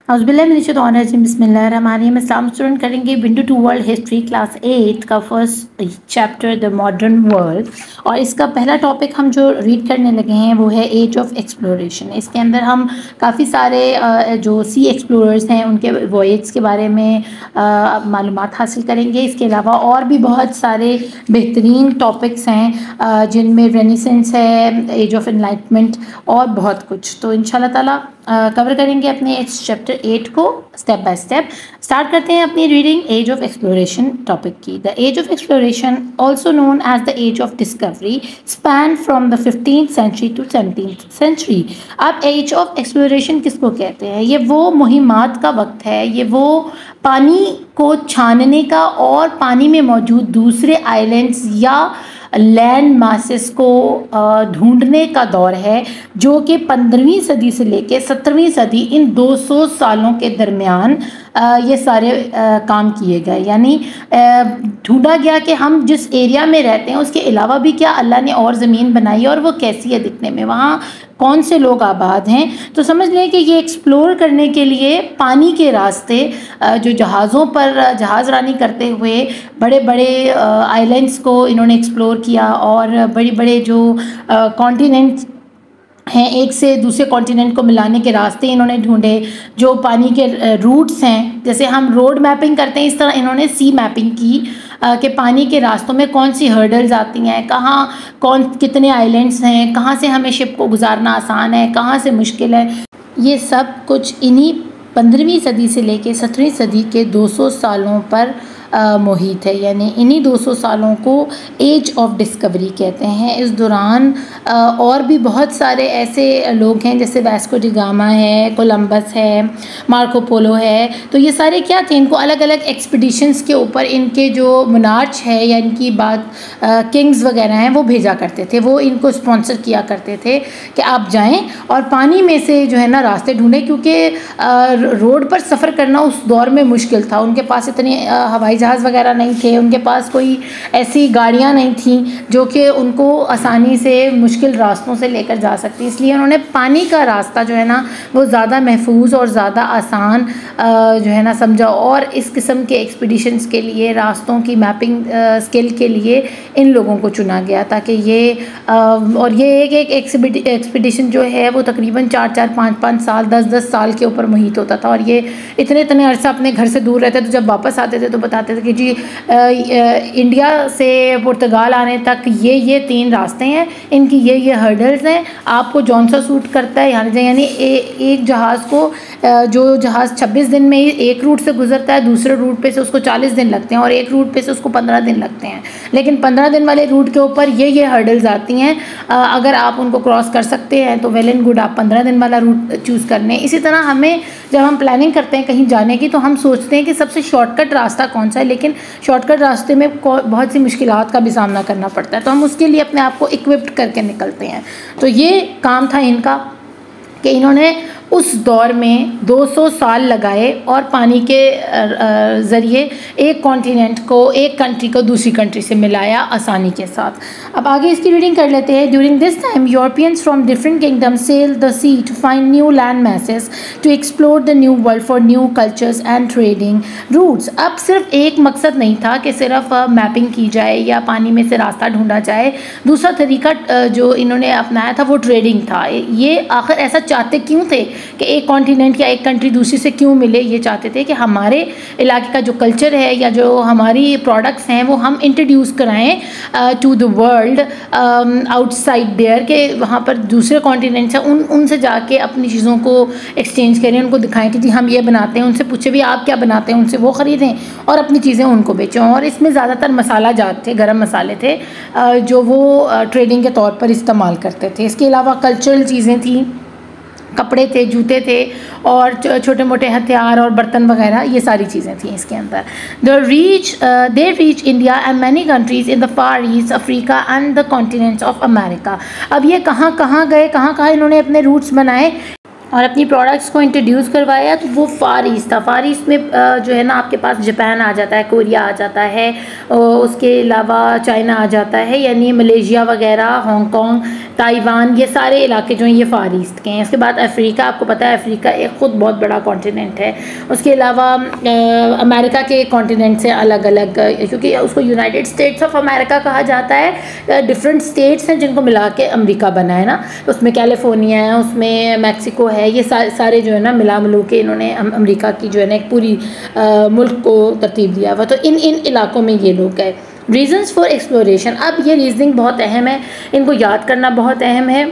बिस्मिल्लाहिर्रहमानिर्रहीम। इस्लाम स्टूडेंट करेंगे window to world history class 8 का first chapter the modern world. और इसका पहला टॉपिक हम जो रीड करने लगे हैं वो है एज ऑफ एक्सप्लोरेशन। इसके अंदर हम काफ़ी सारे जो सी एक्सप्लोरर्स हैं उनके वॉयेज के बारे में मालूमात हासिल करेंगे। इसके अलावा और भी बहुत सारे बेहतरीन टॉपिक्स हैं जिनमें रेनेसेंस है, एज ऑफ एनलाइटमेंट और बहुत कुछ। तो इंशाल्लाह ताला कवर करेंगे अपने इस चैप्टर 8 को स्टेप बाय स्टेप। स्टार्ट करते हैं अपनी reading age of exploration topic की। The age of exploration also known as the age of discovery span from the 15th century to 17th century. अब एज ऑफ एक्सप्लोरेशन किसको कहते हैं? ये वो मुहिमात का वक्त है, ये वो पानी को छानने का और पानी में मौजूद दूसरे आइलैंड्स या लैंड मासेस को ढूंढने का दौर है, जो कि 15वीं सदी से लेकर 17वीं सदी इन 200 सालों के दरमियान ये सारे काम किए गए। यानी ढूंढा गया कि हम जिस एरिया में रहते हैं उसके अलावा भी क्या अल्लाह ने और ज़मीन बनाई है और वो कैसी है दिखने में, वहाँ कौन से लोग आबाद हैं। तो समझ लें कि ये एक्सप्लोर करने के लिए पानी के रास्ते जो जहाज़ों पर जहाज़ रानी करते हुए बड़े बड़े आइलैंड्स को इन्होंने एक्सप्लोर किया और बड़े बड़े जो कॉन्टिनेंट हैं एक से दूसरे कॉन्टिनेंट को मिलाने के रास्ते इन्होंने ढूंढे। जो पानी के रूट्स हैं, जैसे हम रोड मैपिंग करते हैं इस तरह इन्होंने सी मैपिंग की कि पानी के रास्तों में कौन सी हर्डल्स आती हैं, कहाँ कितने आइलैंड्स हैं, कहाँ से हमें शिप को गुजारना आसान है, कहाँ से मुश्किल है। ये सब कुछ इन्हीं 15वीं सदी से लेकर 17वीं सदी के 200 सालों पर मोहित है। यानी इन्हीं 200 सालों को एज ऑफ डिस्कवरी कहते हैं। इस दौरान और भी बहुत सारे ऐसे लोग हैं जैसे वास्को डी गामा है, कोलंबस है, मार्को पोलो है। तो ये सारे क्या थे, इनको अलग अलग एक्सपीडिशंस के ऊपर इनके जो मोनार्च है या इनकी बात किंग्स वगैरह हैं वो भेजा करते थे। वो इनको स्पॉन्सर किया करते थे कि आप जाएं और पानी में से जो है ना रास्ते ढूंढें, क्योंकि रोड पर सफ़र करना उस दौर में मुश्किल था। उनके पास इतने हवाई जहाज़ वगैरह नहीं थे, उनके पास कोई ऐसी गाड़ियाँ नहीं थीं जो कि उनको आसानी से मुश्किल रास्तों से लेकर जा सकती। इसलिए उन्होंने पानी का रास्ता जो है ना वो ज़्यादा महफूज और ज़्यादा आसान जो है ना समझा। और इस किस्म के एक्सपीडिशंस के लिए, रास्तों की मैपिंग स्किल के लिए इन लोगों को चुना गया, ताकि ये और ये एक एक्सपीडिशन जो है वो तकरीबन 4-4, 5-5 साल, 10-10 साल के ऊपर मुहित होता था। और ये इतने अरसा अपने घर से दूर रहते, तो जब वापस आते थे तो बताते थे कि जी इंडिया से पुर्तगाल आने तक ये 3 रास्ते हैं, इनकी ये हर्डल्स हैं, आपको जौन सा सूट करता है यहाँ जाए। यानी एक जहाज़ को जो जहाज़ 26 दिन में ही एक रूट से गुजरता है, दूसरे रूट पे से उसको 40 दिन लगते हैं और एक रूट पे से उसको 15 दिन लगते हैं। लेकिन 15 दिन वाले रूट के ऊपर ये हर्डल्स आती हैं। अगर आप उनको क्रॉस कर सकते हैं तो वेल एंड गुड, आप 15 दिन वाला रूट चूज़ करने। इसी तरह हमें जब हम प्लानिंग करते हैं कहीं जाने की तो हम सोचते हैं कि सबसे शॉर्टकट रास्ता कौन सा है, लेकिन शॉर्टकट रास्ते में बहुत सी मुश्किलात का भी सामना करना पड़ता है। तो हम उसके लिए अपने आप को इक्विप्ड करके निकलते हैं। तो ये काम था इनका कि इन्होंने उस दौर में 200 साल लगाए और पानी के ज़रिए एक कॉन्टिनेंट को, एक कंट्री को दूसरी कंट्री से मिलाया आसानी के साथ। अब आगे इसकी रीडिंग कर लेते हैं। During this time Europeans from different kingdoms sailed the sea to find new land masses to explore the new world for new cultures and trading routes. अब सिर्फ एक मकसद नहीं था कि सिर्फ मैपिंग की जाए या पानी में से रास्ता ढूंढा जाए। दूसरा तरीका जो इन्होंने अपनाया था वो ट्रेडिंग था। ये आखिर ऐसा चाहते क्यों थे कि एक कॉन्टिनेंट या एक कंट्री दूसरी से क्यों मिले? ये चाहते थे कि हमारे इलाके का जो कल्चर है या जो हमारी प्रोडक्ट्स हैं वो हम इंट्रोड्यूस कराएं to the world outside there, के वहाँ पर दूसरे कॉन्टिनेंट्स हैं उनसे जाके अपनी चीज़ों को एक्सचेंज करें, उनको दिखाएं कि जी हम ये बनाते हैं। उनसे पूछे भी आप क्या बनाते हैं, उनसे वो ख़रीदें और अपनी चीज़ें उनको बेचें। और इसमें ज़्यादातर मसाला जात थे, गरम मसाले थे जो वो ट्रेडिंग के तौर पर इस्तेमाल करते थे। इसके अलावा कल्चरल चीज़ें थी, कपड़े थे, जूते थे और छोटे मोटे हथियार और बर्तन वगैरह, ये सारी चीज़ें थी इसके अंदर। They reach India and many countries in the far east, Africa and the continents of America. अब ये कहाँ गए, कहाँ इन्होंने अपने रूट्स बनाए और अपनी प्रोडक्ट्स को इंट्रोड्यूस करवाया, तो वो फार ईस्ट था। फार ईस्ट में जो है ना आपके पास जापान आ जाता है, कोरिया आ जाता है, उसके अलावा चाइना आ जाता है, यानी मलेशिया वगैरह, हांगकांग, ताइवान, ये सारे इलाके जो हैं ये फार ईस्ट के हैं। उसके बाद अफ्रीका, आपको पता है अफ्रीका एक ख़ुद बहुत बड़ा कॉन्टिनेंट है। उसके अलावा अमेरिका के कॉन्टिनेंट से अलग अलग, क्योंकि उसको यूनाइटेड स्टेट्स ऑफ अमेरिका कहा जाता है, डिफरेंट स्टेट्स हैं जिनको मिला के अमेरिका बना है ना। उसमें कैलिफोर्निया है, उसमें मैक्सिको है, ये सारे जो है ना मिला मिलू के इन्होंने अमेरिका की जो है ना एक पूरी मुल्क को तरतीब दिया हुआ। तो इन इलाकों में ये लोग गए। रीजंस फॉर एक्सप्लोरेशन, अब ये रीजनिंग बहुत अहम है, इनको याद करना बहुत अहम है।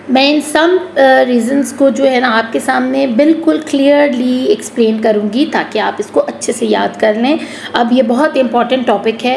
मैं इन सम रीज़न्स को जो है ना आपके सामने बिल्कुल क्लियरली एक्सप्लेन करूँगी ताकि आप इसको अच्छे से याद कर लें। अब ये बहुत इंपॉर्टेंट टॉपिक है,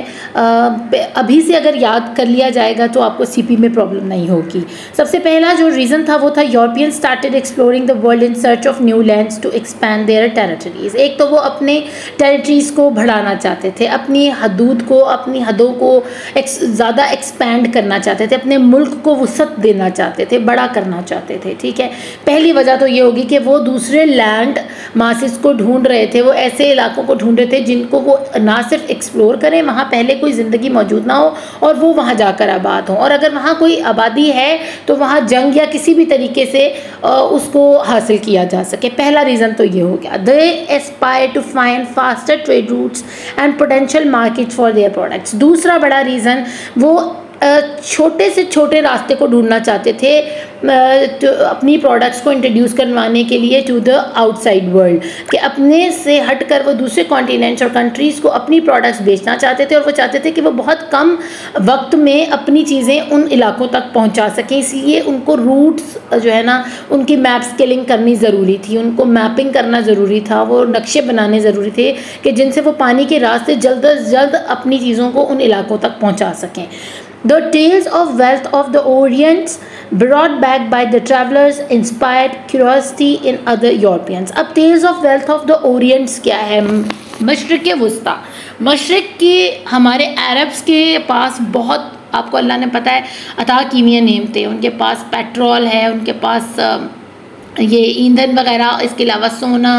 अभी से अगर याद कर लिया जाएगा तो आपको सीपी में प्रॉब्लम नहीं होगी। सबसे पहला जो रीज़न था वो था European started exploring the world in search of new lands to expand their territories. एक तो वो अपने टेरिटरीज़ को बढ़ाना चाहते थे, अपनी हदूद को, अपनी हदों को ज़्यादा एक्सपैंड करना चाहते थे, अपने मुल्क को वसअत देना चाहते थे, करना चाहते थे। ठीक है, पहली वजह तो ये होगी कि वो दूसरे लैंड मासेस को ढूंढ रहे थे, वो ऐसे इलाकों को ढूंढ रहे थे जिनको वो ना सिर्फ एक्सप्लोर करें, वहाँ पहले कोई ज़िंदगी मौजूद ना हो और वो वहाँ जाकर आबाद हों, और अगर वहाँ कोई आबादी है तो वहाँ जंग या किसी भी तरीके से उसको हासिल किया जा सके। पहला रीज़न तो ये हो गया। They aspire to find faster trade routes and potential market for their products. दूसरा बड़ा रीज़न, वो छोटे से छोटे रास्ते को ढूंढना चाहते थे तो अपनी प्रोडक्ट्स को इंट्रोड्यूस करवाने के लिए टू द आउटसाइड वर्ल्ड, कि अपने से हटकर वो दूसरे कॉन्टिनेंट्स और कंट्रीज़ को अपनी प्रोडक्ट्स बेचना चाहते थे, और वो चाहते थे कि वो बहुत कम वक्त में अपनी चीज़ें उन इलाकों तक पहुंचा सकें। इसलिए उनको रूट्स जो है ना उनकी मैप स्केलिंग करनी ज़रूरी थी, उनको मैपिंग करना ज़रूरी था, वो नक्शे बनाने ज़रूरी थे कि जिनसे वो पानी के रास्ते जल्द अज जल्द अपनी चीज़ों को उन इलाकों तक पहुँचा सकें। The tales of wealth of the Orient brought back by the travelers inspired curiosity in other Europeans. अब tales of wealth of the Orient क्या है? मशरिक़ वुस्ता, मशरिक़ के हमारे अरब्स के पास बहुत, आपको अल्लाह ने पता है अता कीमिया नेम थे, उनके पास पेट्रोल है, उनके पास ये ईंधन वगैरह, इसके अलावा सोना,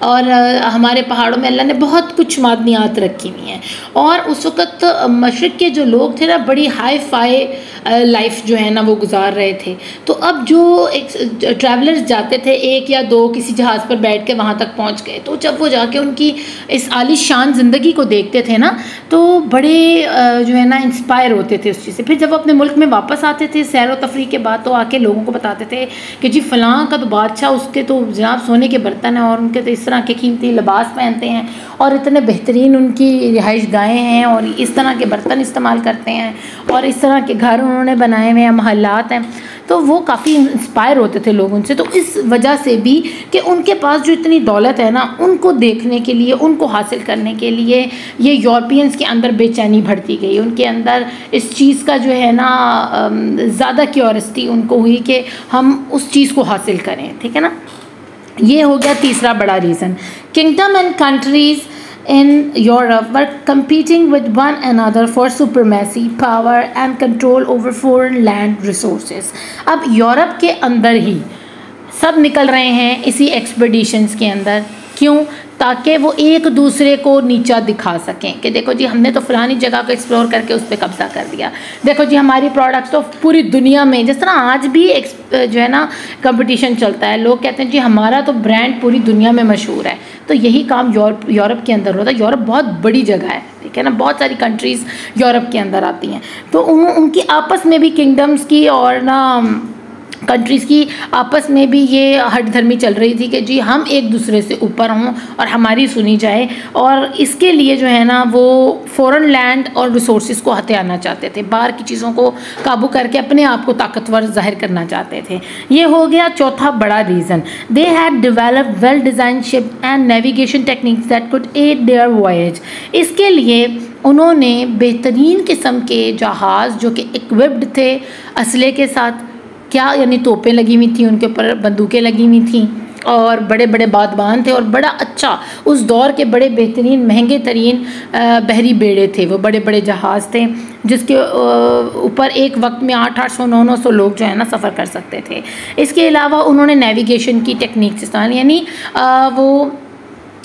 और हमारे पहाड़ों में अल्लाह ने बहुत कुछ मादनियात रखी हुई हैं। और उस वक़्त मशरिक़ के जो लोग थे ना बड़ी हाई फाई लाइफ जो है ना वो गुजार रहे थे। तो अब जो एक ट्रैवलर्स जाते थे, एक या दो किसी जहाज़ पर बैठ के वहाँ तक पहुँच गए, तो जब वो जाके उनकी इस आलीशान ज़िंदगी को देखते थे ना तो बड़े जो है ना इंस्पायर होते थे उस चीज़ से। फिर जब अपने मुल्क में वापस आते थे सैर व तफरीह के बाद, तो आके लोगों को बताते थे कि जी फ़लाँ का तो बादशाह, उसके तो जनाब सोने के बर्तन हैं और उनके तो इस तरह के कीमती लिबास पहनते हैं और इतने बेहतरीन उनकी रिहाइश गाहें हैं और इस तरह के बर्तन इस्तेमाल करते हैं और इस तरह के घर उन्होंने बनाए हुए हैं, महल्लात हैं। तो वो काफ़ी इंस्पायर होते थे लोग उनसे। तो इस वजह से भी कि उनके पास जो इतनी दौलत है ना, उनको देखने के लिए, उनको हासिल करने के लिए ये यूरोपियंस के अंदर बेचैनी बढ़ती गई, उनके अंदर इस चीज़ का जो है ना ज़्यादा क्यूरियोसिटी उनको हुई कि हम उस चीज़ को हासिल करें। ठीक है ना, ये हो गया तीसरा बड़ा reason. Kingdom and countries in Europe were competing with one another for supremacy, power and control over foreign land resources. अब यूरोप के अंदर ही सब निकल रहे हैं इसी एक्सपीडिशंस के अंदर। क्यों? ताकि वो एक दूसरे को नीचा दिखा सकें कि देखो जी हमने तो फलानी जगह को एक्सप्लोर करके उस पर कब्जा कर दिया, देखो जी हमारी प्रोडक्ट्स तो पूरी दुनिया में, जिस तरह आज भी जो है ना कंपटीशन चलता है, लोग कहते हैं जी हमारा तो ब्रांड पूरी दुनिया में मशहूर है। तो यही काम यूरोप के अंदर होता है। यूरोप बहुत बड़ी जगह है, ठीक है ना, बहुत सारी कंट्रीज़ यूरोप के अंदर आती हैं। तो उनकी आपस में भी किंगडम्स की और ना कंट्रीज़ की आपस में भी ये हठधर्मी चल रही थी कि जी हम एक दूसरे से ऊपर हों और हमारी सुनी जाए, और इसके लिए जो है ना वो फॉरेन लैंड और रिसोर्सेज को हथियाना चाहते थे, बाहर की चीज़ों को काबू करके अपने आप को ताकतवर जाहिर करना चाहते थे। ये हो गया चौथा बड़ा reason. They had developed well design ship and navigation techniques that could aid their voyage. इसके लिए उन्होंने बेहतरीन किस्म के जहाज़ जो कि इक्विप्ड थे असले के साथ, क्या यानी तोपें लगी हुई थी, उनके ऊपर बंदूकें लगी हुई थी और बड़े बड़े बादबान थे और बड़ा अच्छा उस दौर के बड़े बेहतरीन महंगे तरीन बहरी बेड़े थे, वो बड़े बड़े जहाज़ थे जिसके ऊपर एक वक्त में 800 900 लोग जो है ना सफ़र कर सकते थे। इसके अलावा उन्होंने नेविगेशन की टेक्निक्स इस्तेमाल, यानी वो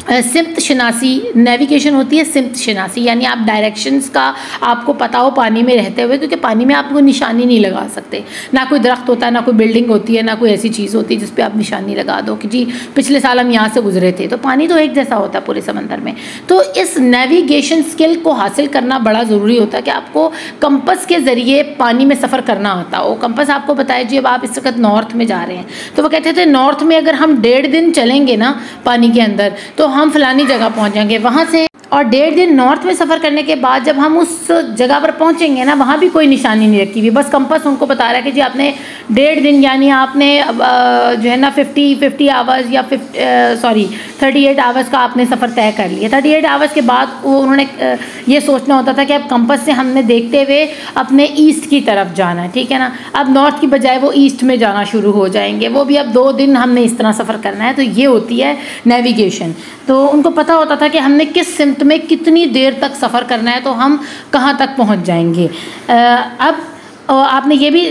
सिमत शनासी, नेविगेशन होती है सिमत शनासी, यानी आप डायरेक्शंस का आपको पता हो पानी में रहते हुए, क्योंकि पानी में आपको निशानी नहीं लगा सकते, ना कोई दरख्त होता है, ना कोई बिल्डिंग होती है, ना कोई ऐसी चीज़ होती है जिस पे आप निशानी लगा दो कि जी पिछले साल हम यहाँ से गुजरे थे। तो पानी तो एक जैसा होता है पूरे समंदर में। तो इस नेविगेशन स्किल को हासिल करना बड़ा ज़रूरी होता है कि आपको कंपस के ज़रिए पानी में सफ़र करना आता हो। कंपस आपको बताए जी अब आप इस वक्त नॉर्थ में जा रहे हैं, तो वो कहते थे नॉर्थ में अगर हम 1.5 दिन चलेंगे ना पानी के अंदर तो हम फलानी जगह पहुंच जाएंगे वहाँ से, और 1.5 दिन नॉर्थ में सफ़र करने के बाद जब हम उस जगह पर पहुंचेंगे ना वहाँ भी कोई निशानी नहीं रखी हुई, बस कंपास उनको बता रहा है कि जी आपने 1.5 दिन यानी आपने जो है ना 50 आवर्स या 38 आवर्स का आपने सफ़र तय कर लिया। 38 आवर्स के बाद वो उन्होंने ये सोचना होता था कि अब कंपास से हमने देखते हुए अपने ईस्ट की तरफ जाना है, ठीक है ना। अब नॉर्थ की बजाय वो ईस्ट में जाना शुरू हो जाएंगे, वो भी अब 2 दिन हमने इस तरह सफ़र करना है। तो ये होती है नेविगेशन। तो उनको पता होता था कि हमने किस सिमत में कितनी देर तक सफ़र करना है, तो हम कहाँ तक पहुँच जाएंगे। अब आपने ये भी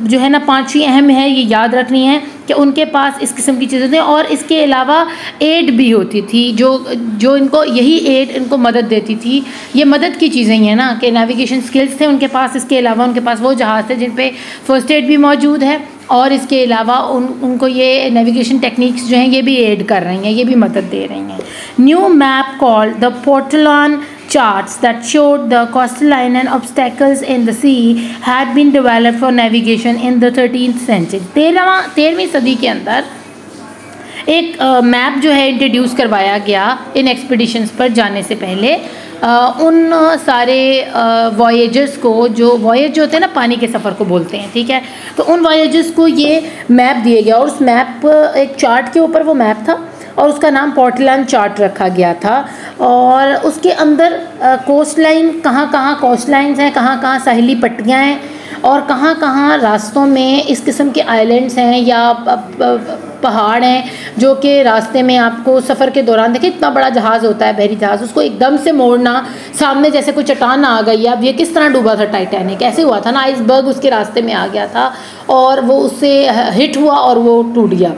जो है ना 5 अहम है ये याद रखनी है कि उनके पास इस किस्म की चीज़ें थी, और इसके अलावा एड भी होती थी जो इनको यही एड इनको मदद देती थी। ये मदद की चीज़ें ही हैं ना कि नेविगेशन स्किल्स थे उनके पास, इसके अलावा उनके पास वो जहाज़ थे जिन पे फर्स्ट एड भी मौजूद है, और इसके अलावा उनको ये नेविगेशन टेक्निक्स जो हैं ये भी एड कर रही हैं, ये भी मदद दे रही हैं। New map called the portolan charts that showed the coastline and obstacles in the sea had been developed for navigation in the 13th century। 13वीं सदी के अंदर एक मैप जो है इंट्रोड्यूस करवाया गया इन एक्सपीडिशंस पर जाने से पहले। उन सारे वॉयेजर्स को, जो वॉयेज जो होते हैं ना पानी के सफ़र को बोलते हैं, ठीक है, तो उन वॉयेजर्स को ये मैप दिया गया, और उस मैप एक चार्ट के ऊपर वो मैप था और उसका नाम पोर्टलॉन चार्ट रखा गया था। और उसके अंदर कोस्ट लाइन, कहाँ कोस्ट लाइन्स हैं, कहाँ साहिली पट्टियाँ हैं, और कहाँ रास्तों में इस किस्म के आइलैंड्स हैं या पहाड़ हैं जो कि रास्ते में आपको सफ़र के दौरान, देखिए इतना बड़ा जहाज़ होता है बहरी जहाज़, उसको एकदम से मोड़ना, सामने जैसे कोई चट्टान आ गई है। अब ये किस तरह डूबा था टाइटैनिक, ऐसे हुआ था ना, आइसबर्ग उसके रास्ते में आ गया था और वो उससे हिट हुआ और वो टूट गया।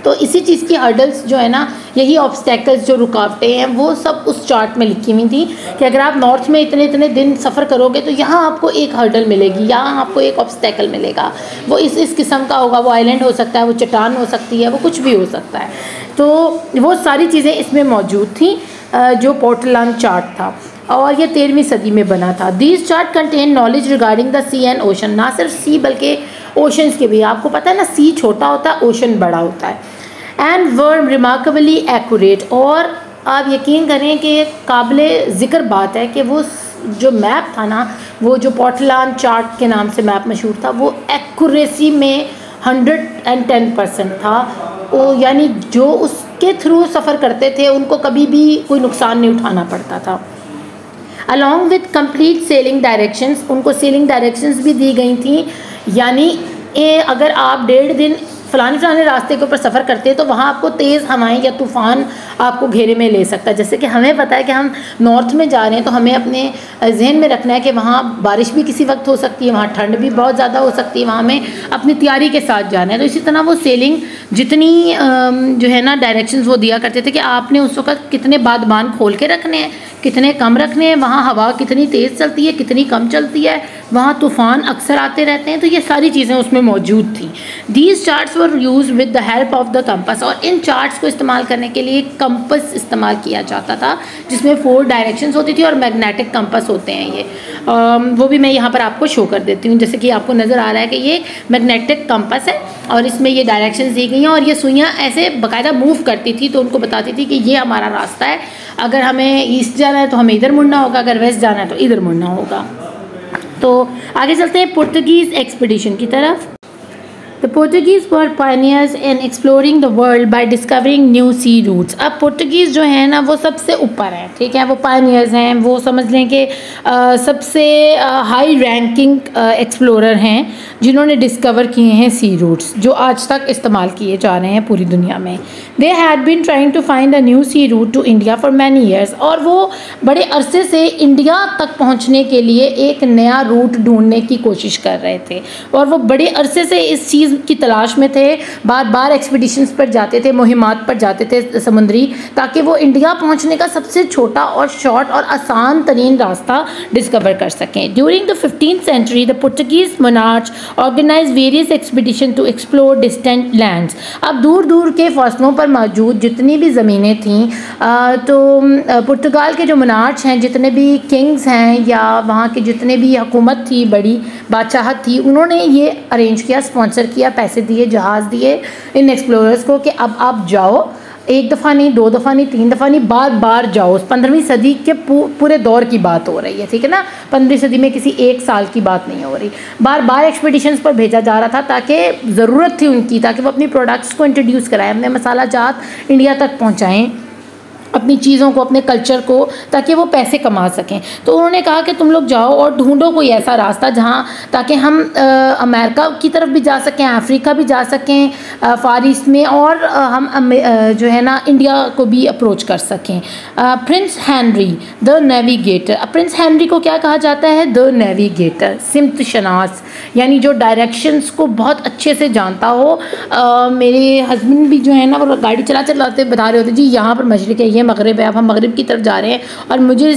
तो इसी चीज़ की हर्डल्स जो है ना, यही ऑब्स्टेकल्स जो रुकावटें हैं वो सब उस चार्ट में लिखी हुई थी कि अगर आप नॉर्थ में इतने दिन सफ़र करोगे तो यहाँ आपको एक हर्डल मिलेगी, यहाँ आपको एक ऑब्स्टेकल मिलेगा, वो इस किस्म का होगा, वो आइलैंड हो सकता है, वो चट्टान हो सकती है, वो कुछ भी हो सकता है। तो वो सारी चीज़ें इसमें मौजूद थी जो पोर्टलॉन चार्ट था, और ये 13वीं सदी में बना था। These chart contain knowledge regarding the sea and ocean, ना सिर्फ सी बल्कि ओशंस के भी। आपको पता है ना, सी छोटा होता है, ओशन बड़ा होता है। एंड वर रिमार्केबली एक्यूरेट, और आप यकीन करें कि काबिले ज़िक्र बात है कि वो जो मैप था ना, वो जो पोर्टलॉन चार्ट के नाम से मैप मशहूर था, वो एक्यूरेसी में 110% था। वो यानी जो उसके थ्रू सफ़र करते थे उनको कभी भी कोई नुकसान नहीं उठाना पड़ता था। Along with complete selling directions, उनको सेलिंग डायरेक्शंस भी दी गई थी, यानी अगर आप 1.5 दिन फलाने रास्ते के ऊपर सफ़र करते हैं तो वहाँ आपको तेज़ हवाएं या तूफ़ान आपको घेरे में ले सकता है। जैसे कि हमें पता है कि हम नॉर्थ में जा रहे हैं तो हमें अपने जहन में रखना है कि वहाँ बारिश भी किसी वक्त हो सकती है, वहाँ ठंड भी बहुत ज़्यादा हो सकती है, वहाँ हमें अपनी तैयारी के साथ जाना है। तो इसी तरह वो सेलिंग जितनी जो है ना डायरेक्शंस वो दिया करते थे कि आपने उस वक्त कितने बादबान खोल के रखने हैं, कितने कम रखने हैं, वहाँ हवा कितनी तेज़ चलती है, कितनी कम चलती है, वहाँ तूफ़ान अक्सर आते रहते हैं। तो ये सारी चीज़ें उसमें मौजूद थी। These charts were use with the help of the compass, और इन चार्ट्स को इस्तेमाल करने के लिए कंपस इस्तेमाल किया जाता था जिसमें 4 डायरेक्शंस होती थी, और मैग्नेटिक कंपस होते हैं ये। वो भी मैं यहाँ पर आपको शो कर देती हूँ। जैसे कि आपको नज़र आ रहा है कि ये मैग्नेटिक कंपस है और इसमें ये डायरेक्शंस दी गई हैं, और ये सुइयाँ ऐसे बाकायदा मूव करती थी तो उनको बताती थी कि ये हमारा रास्ता है, अगर हमें ईस्ट जाना है तो हमें इधर मुड़ना होगा, अगर वेस्ट जाना है तो इधर मुड़ना होगा। तो आगे चलते हैं पुर्तगीज़ एक्सपीडिशन की तरफ। The Portuguese were pioneers in exploring the world by discovering new sea routes। अब पुर्तगीज़ जो है ना वो सबसे ऊपर है, ठीक है, वो पायनियर्स हैं, वो समझ लें कि सबसे हाई रैंकिंग एक्सप्लोरर हैं जिन्होंने डिस्कवर किए हैं सी रूट्स जो आज तक इस्तेमाल किए जा रहे हैं पूरी दुनिया में। They had been trying to find a new sea route to India for many years, और वो बड़े अरसे से इंडिया तक पहुँचने के लिए एक नया रूट ढूंढने की कोशिश कर रहे थे, और वो बड़े अरसे से इस चीज़ चीज़ की तलाश में थे, बार बार एक्सपीडिशंस पर जाते थे, मुहिमात पर जाते थे समुद्री, ताकि वो इंडिया पहुंचने का सबसे छोटा और शॉर्ट और आसान तरीन रास्ता डिस्कवर कर सकें। During the 15th century the Portuguese monarch organise various expedition to explore distant lands. अब दूर दूर के फासलों पर मौजूद जितनी भी ज़मीनें थीं, तो पुर्तगाल के जो मोनार्च हैं, जितने भी किंग्स हैं या वहाँ के जितने भी हुकूमत थी, बड़ी बादशाहत थी, उन्होंने ये अरेंज किया, स्पॉन्सर किया, पैसे दिए, जहाज़ दिए इन एक्सप्लोरर्स को कि अब आप जाओ, एक दफ़ा नहीं, दो दफ़ा नहीं, तीन दफ़ा नहीं, बार बार जाओ। 15वीं सदी के पूरे दौर की बात हो रही है, ठीक है ना। 15वीं सदी में किसी एक साल की बात नहीं हो रही। बार बार एक्सपीडिशंस पर भेजा जा रहा था ताकि ज़रूरत थी उनकी, ताकि वो अपनी प्रोडक्ट्स को इंट्रोड्यूस कराएं, अपने मसाला जात इंडिया तक पहुँचाएँ, अपनी चीज़ों को, अपने कल्चर को, ताकि वो पैसे कमा सकें। तो उन्होंने कहा कि तुम लोग जाओ और ढूंढो कोई ऐसा रास्ता जहाँ, ताकि हम अमेरिका की तरफ भी जा सकें, अफ्रीका भी जा सकें, फार ईस्ट में, और हम जो है ना इंडिया को भी अप्रोच कर सकें। Prince Henry the navigator. अब प्रिंस हेनरी को क्या कहा जाता है? द नेविगेटर, सिमत शनास, यानी जो डायरेक्शंस को बहुत अच्छे से जानता हो। मेरे हस्बैंड भी जो है ना वो गाड़ी चलाते बता रहे होते, जी यहाँ पर मशरिक़ है, मगरिब है, अब हम मगरिब की तरफ जा रहे हैं, और मुझे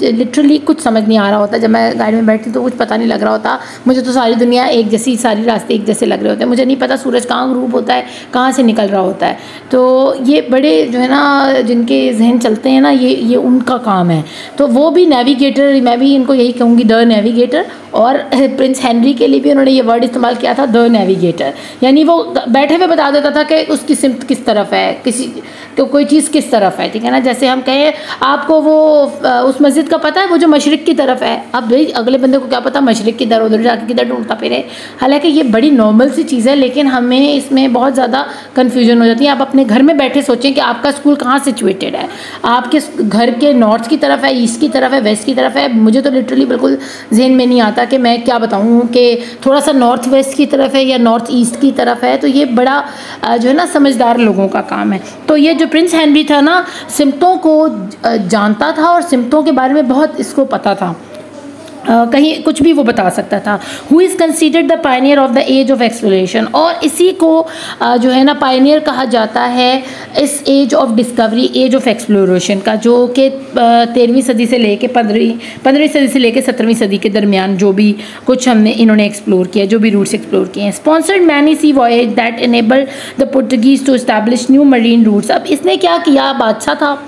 लिटरली कुछ समझ नहीं आ रहा होता। जब मैं गाड़ी में बैठती तो कुछ पता नहीं लग रहा होता, मुझे तो सारी दुनिया एक जैसी, सारी रास्ते एक जैसे लग रहे होते हैं, मुझे नहीं पता सूरज कहाँ ग्रूब होता है, कहाँ से निकल रहा होता है। तो ये बड़े जो है ना जिनके जहन चलते हैं ना, ये उनका काम है। तो वो भी नेविगेटर, मैं भी इनको यही कहूँगी, द नेविगेटर। और प्रिंस हेनरी के लिए भी उन्होंने ये वर्ड इस्तेमाल किया था, द नेविगेटर, यानी वो बैठे हुए बता देता था कि उसकी सिमत किस तरफ है, किसी तो कोई चीज़ किस तरफ है, ठीक है ना। जैसे हम कहें आपको वो उस मस्जिद का पता है, वो जो मशरिक़ की तरफ है, अब भाई अगले बंदे को क्या पता मशरिक़ किधर, उधर जाके किधर ढूंढता फिरे। हालांकि ये बड़ी नॉर्मल सी चीज़ है, लेकिन हमें इसमें बहुत ज़्यादा कन्फ्यूजन हो जाती है। आप अपने घर में बैठे सोचें कि आपका स्कूल कहाँ सिचुएटेड है, आपके घर के नॉर्थ की तरफ है, ईस्ट की तरफ है, वेस्ट की तरफ है। मुझे तो लिटरली बिल्कुल जहन में नहीं आता कि मैं क्या बताऊँ कि थोड़ा सा नॉर्थ वेस्ट की तरफ है या नॉर्थ ईस्ट की तरफ है। तो ये बड़ा जो है ना समझदार लोगों का काम है। तो ये जो प्रिंस हेनरी था ना, सिमतों को जानता था और सिमतों के बारे में बहुत इसको पता था, कहीं कुछ भी वो बता सकता था। Who is considered the pioneer of the age of exploration, और इसी को जो है ना पायनियर कहा जाता है इस age of discovery, age of exploration का, जो कि 13वीं सदी से लेके 15वीं सदी से लेके 17वीं सदी के दरमियान जो भी कुछ इन्होंने एक्सप्लोर किया, जो भी रूट्स एक्सप्लोर किए हैं। Sponsored many sea voyage that enabled the Portuguese to establish new marine routes. अब इसने क्या किया, बादशाह था,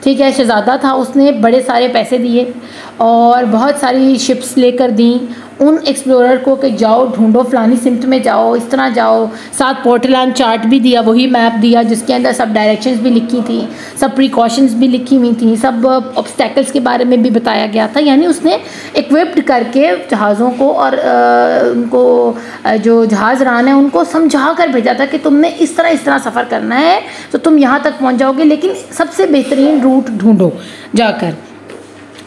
ठीक है, शहज़ादा था, उसने बड़े सारे पैसे दिए और बहुत सारी शिप्स लेकर दी उन एक्सप्लोरर को कि जाओ ढूंढो, फ़लानी सिमत में जाओ, इस तरह जाओ। साथ पोर्टलैंड चार्ट भी दिया, वही मैप दिया जिसके अंदर सब डायरेक्शंस भी लिखी थी, सब प्रिकॉशंस भी लिखी हुई थी, सब ऑब्स्टेकल्स के बारे में भी बताया गया था। यानी उसने इक्विप्ड करके जहाज़ों को और उनको जो जहाज़ रान है उनको समझा कर भेजा था कि तुमने इस तरह सफ़र करना है तो तुम यहाँ तक पहुँच जाओगे, लेकिन सबसे बेहतरीन रूट ढूंढो जाकर।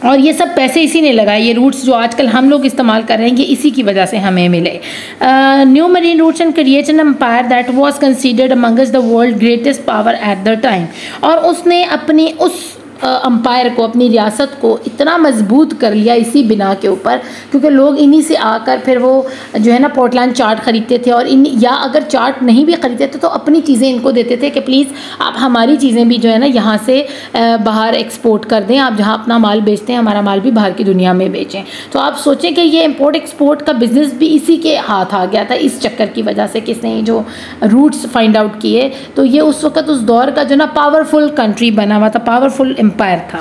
और ये सब पैसे इसी ने लगाए, ये रूट्स जो आजकल हम लोग इस्तेमाल कर रहे हैं, ये इसी की वजह से हमें मिले। New marine routes and create an empire that was considered amongst the world greatest power at the time. और उसने अपनी उस अम्पायर को, अपनी रियासत को इतना मजबूत कर लिया इसी बिना के ऊपर, क्योंकि लोग इन्हीं से आकर फिर वो जो है ना पोर्टलैंड चार्ट ख़रीदते थे, और या अगर चार्ट नहीं भी ख़रीदते थे तो अपनी चीज़ें इनको देते थे कि प्लीज़ आप हमारी चीज़ें भी जो है ना यहाँ से बाहर एक्सपोर्ट कर दें, आप जहाँ अपना माल बेचते हैं हमारा माल भी बाहर की दुनिया में बेचें। तो आप सोचें कि ये इम्पोर्ट एक्सपोर्ट का बिज़नेस भी इसी के हाथ आ गया था, इस चक्कर की वजह से किसने जो रूट्स फाइंड आउट किए। तो ये उस वक़्त उस दौर का जो ना पावरफुल कंट्री बना हुआ था, पावरफुल एम्पायर था।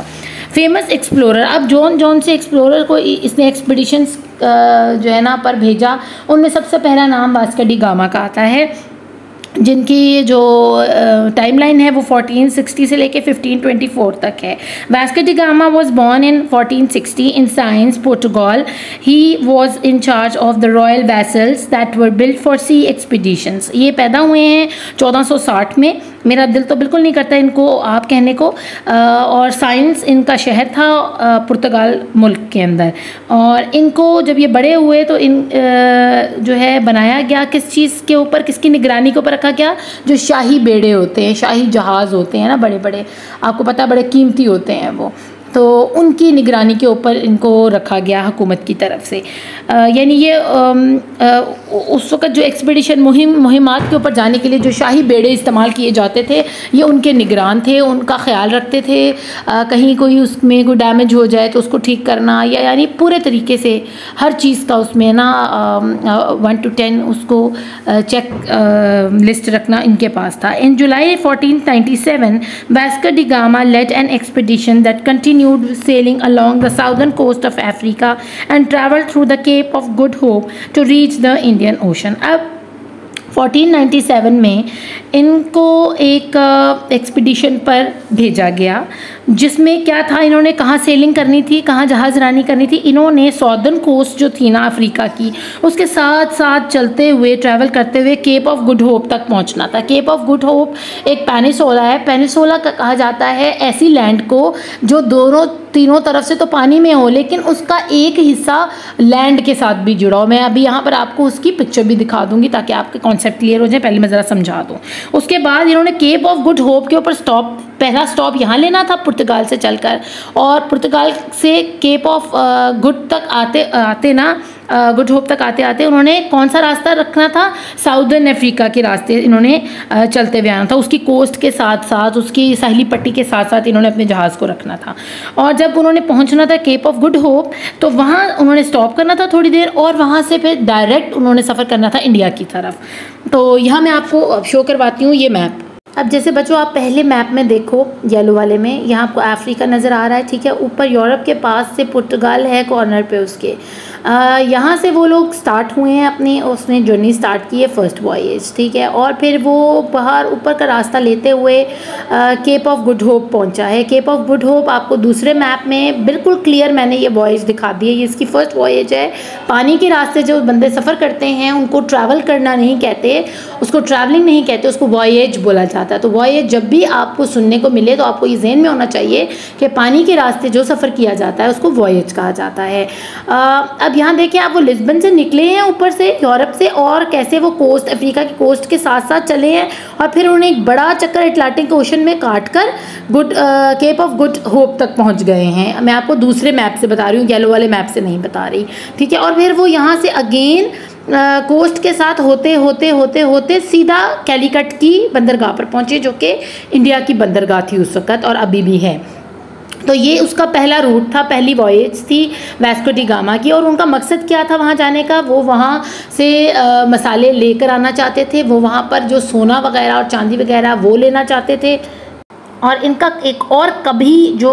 फेमस एक्सप्लोरर, अब जौन से एक्सप्लोरर को इसने एक्सपीडिशंस जो है ना पर भेजा, उनमें सबसे पहला नाम वास्को डी गामा का आता है, जिनकी जो टाइमलाइन है वो 1460 से लेके 1524 तक है। Vasco da Gama was born in 1460 in Sines, Portugal. He was in charge of the royal vessels that were built for sea expeditions. ये पैदा हुए हैं 1460 में, मेरा दिल तो बिल्कुल नहीं करता इनको आप कहने को, और साइंस इनका शहर था पुर्तगाल मुल्क के अंदर। और इनको जब ये बड़े हुए तो इन जो है बनाया गया किस चीज़ के ऊपर, किसकी निगरानी के ऊपर रखा गया, जो शाही बेड़े होते हैं, शाही जहाज़ होते हैं ना बड़े बड़े, आपको पता है बड़े कीमती होते हैं वो। तो उनकी निगरानी के ऊपर इनको रखा गया हुकूमत की तरफ से। यानी ये उस वक़्त जो एक्सपीडिशन मुहिमात के ऊपर जाने के लिए जो शाही बेड़े इस्तेमाल किए जाते थे, ये उनके निगरान थे, उनका ख्याल रखते थे। कहीं कोई उसमें कोई डैमेज हो जाए तो उसको ठीक करना, या यानी पूरे तरीके से हर चीज़ का उसमें ना 1 to 10 उसको चेक लिस्ट रखना इनके पास था। In July 1497 Vasco da Gama led an expedition that continued sailing along the southern coast of Africa and travelled through the Cape of Good Hope to reach the Indian Ocean. अब 1497 में इनको एक expedition पर भेजा गया, जिसमें क्या था, इन्होंने कहाँ सेलिंग करनी थी, कहाँ जहाज़रानी करनी थी। इन्होंने सॉदर्न कोस्ट जो थी ना अफ्रीका की, उसके साथ साथ चलते हुए ट्रैवल करते हुए केप ऑफ गुड होप तक पहुँचना था। केप ऑफ गुड होप एक पेनिसोला है। पेनिसोला का कहा जाता है ऐसी लैंड को जो तीनों तरफ से तो पानी में हो, लेकिन उसका एक हिस्सा लैंड के साथ भी जुड़ा हो। मैं अभी यहाँ पर आपको उसकी पिक्चर भी दिखा दूंगी ताकि आपके कॉन्सेप्ट क्लियर हो जाए। पहले मैं ज़रा समझा दूँ। उसके बाद इन्होंने केप ऑफ गुड होप के ऊपर पहला स्टॉप यहाँ लेना था पुर्तगाल से चलकर, और पुर्तगाल से केप ऑफ गुड तक गुड होप तक आते आते उन्होंने कौन सा रास्ता रखना था, साउदर्न अफ्रीका के रास्ते इन्होंने चलते हुए आना था। उसकी कोस्ट के साथ साथ, उसकी साहिली पट्टी के साथ साथ इन्होंने अपने जहाज़ को रखना था। और जब उन्होंने पहुंचना था केप ऑफ गुड होप, तो वहाँ उन्होंने स्टॉप करना था थोड़ी देर, और वहाँ से फिर डायरेक्ट उन्होंने सफ़र करना था इंडिया की तरफ। तो यहाँ मैं आपको शो करवाती हूँ ये मैप। अब जैसे बच्चों आप पहले मैप में देखो, येलो वाले में, यहाँ आपको अफ्रीका नज़र आ रहा है, ठीक है। ऊपर यूरोप के पास से पुर्तगाल है कॉर्नर पे उसके। यहाँ से वो लोग स्टार्ट हुए हैं अपनी, उसने जर्नी स्टार्ट की है फर्स्ट वॉयज, ठीक है। और फिर वो बाहर ऊपर का रास्ता लेते हुए केप ऑफ गुड होप पहुँचा है। केप ऑफ गुड होप आपको दूसरे मैप में बिल्कुल क्लियर मैंने ये वॉयज दिखा दी है। ये इसकी फ़र्स्ट वॉयज है। पानी के रास्ते जो बंदे सफ़र करते हैं उनको ट्रैवल करना नहीं कहते, उसको ट्रैवलिंग नहीं कहते, उसको वॉयज बोला जाता है। तो वॉयज जब भी आपको सुनने को मिले तो आपको ये ज़हन में होना चाहिए कि पानी के रास्ते जो सफ़र किया जाता है उसको वॉयज कहा जाता है। अब यहाँ देखें आप, वो लिस्बन से निकले हैं ऊपर से यूरोप से, और कैसे वो कोस्ट अफ्रीका की कोस्ट के साथ साथ चले हैं, और फिर उन्हें एक बड़ा चक्कर अटलांटिक ओशन में काट कर केप ऑफ गुड होप तक पहुँच गए हैं। मैं आपको दूसरे मैप से बता रही हूँ, येलो वाले मैप से नहीं बता रही, ठीक है। और फिर वो यहाँ से अगेन कोस्ट के साथ होते होते होते होते सीधा कैलीकट की बंदरगाह पर पहुँचे, जो कि इंडिया की बंदरगाह थी उस वक़्त और अभी भी है। तो ये उसका पहला रूट था, पहली वॉयज थी वास्को डी गामा की। और उनका मकसद क्या था वहाँ जाने का, वो वहाँ से मसाले लेकर आना चाहते थे, वो वहाँ पर जो सोना वगैरह और चांदी वगैरह वो लेना चाहते थे। और इनका एक और कभी जो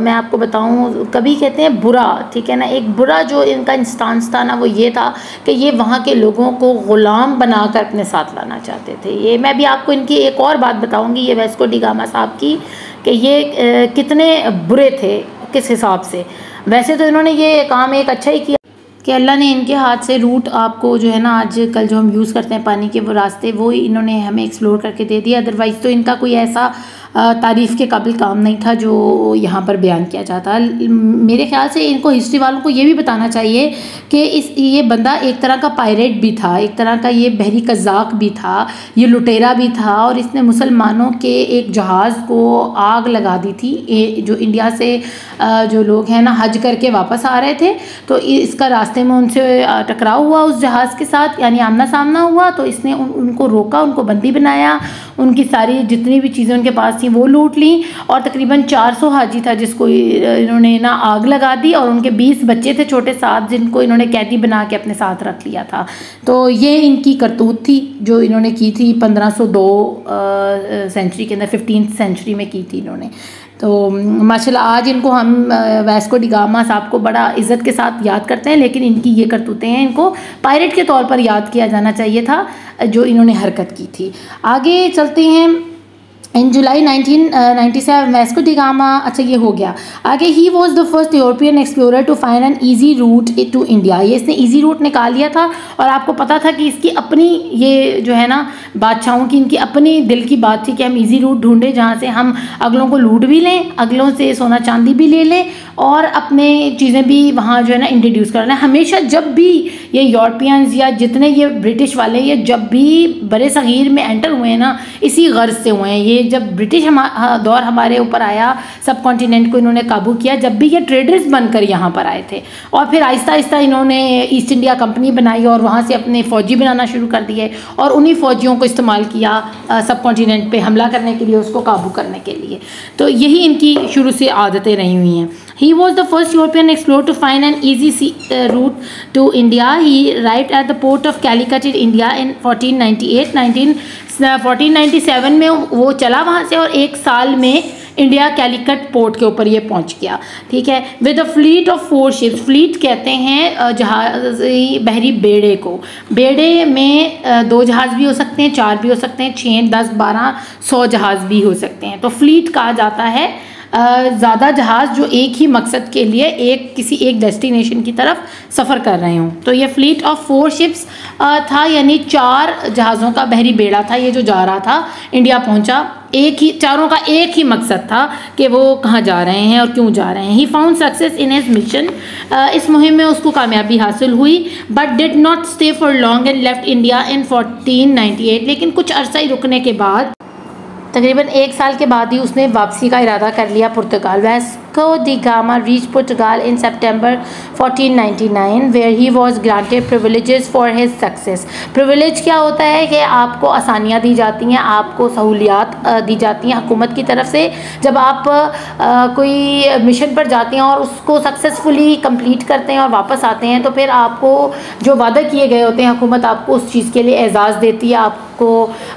मैं आपको बताऊं, कभी कहते हैं बुरा, ठीक है ना, एक बुरा जो इनका इंस्टांस था ना, वो ये था कि ये वहाँ के लोगों को ग़ुलाम बनाकर अपने साथ लाना चाहते थे। ये मैं भी आपको इनकी एक और बात बताऊंगी, ये वास्को डी गामा साहब की, कि ये कितने बुरे थे किस हिसाब से। वैसे तो इन्होंने ये काम एक अच्छा ही किया कि अल्लाह ने इनके हाथ से रूट आपको जो है ना आज कल जो हम यूज़ करते हैं पानी के वो रास्ते, वो इन्होंने हमें एक्सप्लोर करके दे दिया। अदरवाइज़ तो इनका कोई ऐसा तारीफ़ के काबिल काम नहीं था जो यहाँ पर बयान किया जाता। मेरे ख्याल से इनको हिस्ट्री वालों को ये भी बताना चाहिए कि ये बंदा एक तरह का पायरेट भी था, एक तरह का ये बहरी कज़ाक भी था, ये लुटेरा भी था, और इसने मुसलमानों के एक जहाज़ को आग लगा दी थी। जो इंडिया से जो लोग हैं ना हज करके वापस आ रहे थे, तो इसका रास्ते में उनसे टकराव हुआ उस जहाज़ के साथ, यानी आमना सामना हुआ। तो इसने उनको रोका, उनको बंदी बनाया, उनकी सारी जितनी भी चीज़ें उनके पास थी वो लूट ली, और तकरीबन 400 हाजी था जिसको इन्होंने ना आग लगा दी, और उनके 20 बच्चे थे छोटे साथ जिनको इन्होंने कैदी बना के अपने साथ रख लिया था। तो ये इनकी करतूत थी जो इन्होंने की थी 1502 सेंचुरी के अंदर, 15th सेंचुरी में की थी इन्होंने। तो माशाल्लाह आज इनको हम वास्को डी गामा साहब को बड़ा इज़्ज़त के साथ याद करते हैं, लेकिन इनकी ये करतूतें हैं, इनको पायरेट के तौर पर याद किया जाना चाहिए था जो इन्होंने हरकत की थी। आगे चलते हैं। In July 1997 Vasco da Gama, अच्छा ये हो गया। आगे he was the first European explorer to find an easy route to India. ये इसने ईजी रूट निकाल लिया था, और आपको पता था कि इसकी अपनी ये जो है ना बादशाहों की इनकी अपनी दिल की बात थी कि हम ईजी रूट ढूंढें जहाँ से हम अगलों को लूट भी लें, अगलों से सोना चांदी भी ले लें, और अपने चीज़ें भी वहाँ जो है ना इंट्रोड्यूस कर लें। हमेशा जब भी ये यूरोपियंस या जितने ये ब्रिटिश वाले ये जब भी बड़े सग़ीर में एंटर हुए हैं ना, इसी गर्ज से हुए हैं। ये जब ब्रिटिश दौर हमारे ऊपर आया, सब कॉन्टिनेंट को इन्होंने काबू किया, जब भी ये ट्रेडर्स बनकर यहाँ पर आए थे, और फिर आहिस्ता आहिस्ता इन्होंने ईस्ट इंडिया कंपनी बनाई और वहाँ से अपने फ़ौजी बनाना शुरू कर दिए और उन्हीं फ़ौजियों को इस्तेमाल किया सब कॉन्टिनेंट पे हमला करने के लिए, उसको काबू करने के लिए। तो यही इनकी शुरू से आदतें रही हुई हैं। He was the first European explorer to find an easy sea route to India. He arrived at the port of Calicut in India in 1498. 1497 में वो चला वहाँ से और एक साल में इंडिया कैलिकट पोर्ट के ऊपर ये पहुँच गया, ठीक है। With a fleet of 4 ships, fleet कहते हैं जहाज़ी बहरी बेड़े को। बेड़े में 2 जहाज़ भी हो सकते हैं, 4 भी हो सकते हैं, 6, 10, 12, 100 जहाज़ भी हो सकते हैं। तो फ्लीट कहा जाता है ज़्यादा जहाज़ जो एक ही मकसद के लिए किसी एक डेस्टिनेशन की तरफ सफ़र कर रहे हों। तो ये फ्लीट ऑफ 4 शिप्स था, यानी 4 जहाज़ों का बहरी बेड़ा था ये जो जा रहा था, इंडिया पहुंचा। चारों का एक ही मकसद था कि वो कहाँ जा रहे हैं और क्यों जा रहे हैं। He found success in his mission, इस मुहिम में उसको कामयाबी हासिल हुई, but did not stay for long and left India in 1498। लेकिन कुछ अरसा ही रुकने के बाद, तकरीबन 1 साल के बाद ही उसने वापसी का इरादा कर लिया Portugal. Vasco da Gama reach Portugal in September 1499 where he was granted privileges for his success. Privilege क्या होता है कि आपको आसानियाँ दी जाती हैं, आपको सहूलियात दी जाती हैं हुकूमत की तरफ से। जब आप कोई मिशन पर जाते हैं और उसको सक्सेसफुली कंप्लीट करते हैं और वापस आते हैं, तो फिर आपको जो वादे किए गए होते हैं हुकूमत आपको उस चीज़ के लिए एजाज़ देती है, आपको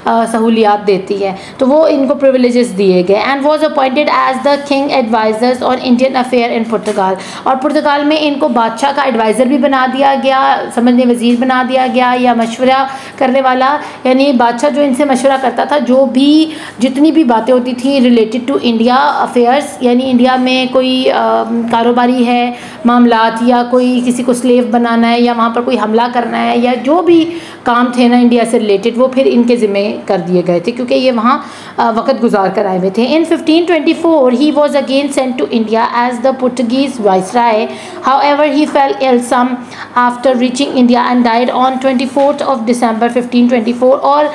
सहूलियात देती है। तो वो इनको प्रिविलेजेस दिए गए। And was appointed as the king advisers on Indian affair in Portugal. और पुर्तगाल में इनको बादशाह का एडवाइज़र भी बना दिया गया, समझने वज़ीर बना दिया गया, या मशवरा करने वाला, यानी बादशाह जो इनसे मशवरा करता था, जो भी जितनी भी बातें होती थी रिलेटेड टू इंडिया अफेयर्स, यानी इंडिया में कोई कारोबारी है मामलात, या कोई किसी को स्लेव बनाना है, या वहाँ पर कोई हमला करना है, या जो भी काम थे ना इंडिया से रिलेटेड, वो फिर इनके ज़िम्मे कर दिए गए थे, क्योंकि ये वहाँ वक़्त गुजार कर आए हुए थे। In 1524 he was again sent to India as the Portuguese viceroy. However he fell ill some after reaching India and died on 24 of December 1524। और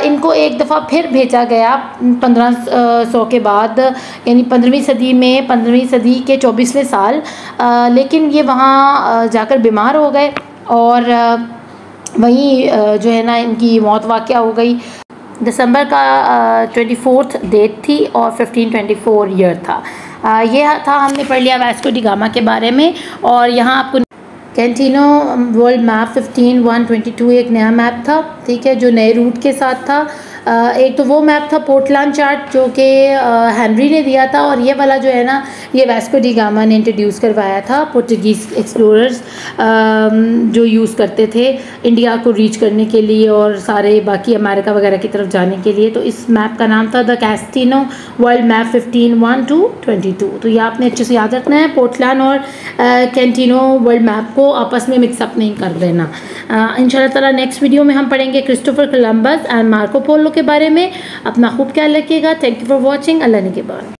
इनको एक दफ़ा फिर भेजा गया 1500 के बाद, यानी 15वीं सदी में, 15वीं सदी के 24वें साल, लेकिन ये वहाँ जाकर बीमार हो गए और वहीं जो है ना इनकी मौत वाक़या हो गई। दिसंबर का 24th डेट थी और 1524 ईयर था। ये था, हमने पढ़ लिया वास्को डी गामा के बारे में। और यहाँ आपको कैंटिनो वर्ल्ड मैप 15/122 एक नया मैप था, ठीक है, जो नए रूट के साथ था। एक तो वो मैप था पोर्टलैंड चार्ट जो कि हेनरी ने दिया था, और ये वाला जो है ना ये वास्को डी गामा ने इंट्रोड्यूस करवाया था। पुर्तगीज़ एक्सप्लोरर्स जो यूज़ करते थे इंडिया को रीच करने के लिए और सारे बाकी अमेरिका वगैरह की तरफ जाने के लिए। तो इस मैप का नाम था द कैस्टिनो वर्ल्ड मैप 15/1-22। तो ये आपने अच्छे से याद रखना है। पोर्टलैंड और कैंटिनो वर्ल्ड मैप को आपस में मिक्सअप नहीं कर देना। इंशाल्लाह ताला नेक्स्ट वीडियो में हम पढ़ेंगे Christopher Columbus and Marco Polo के बारे में। अपना खूब ख्याल रखिएगा। Thank you for watching. अल्लाह ने के बाद।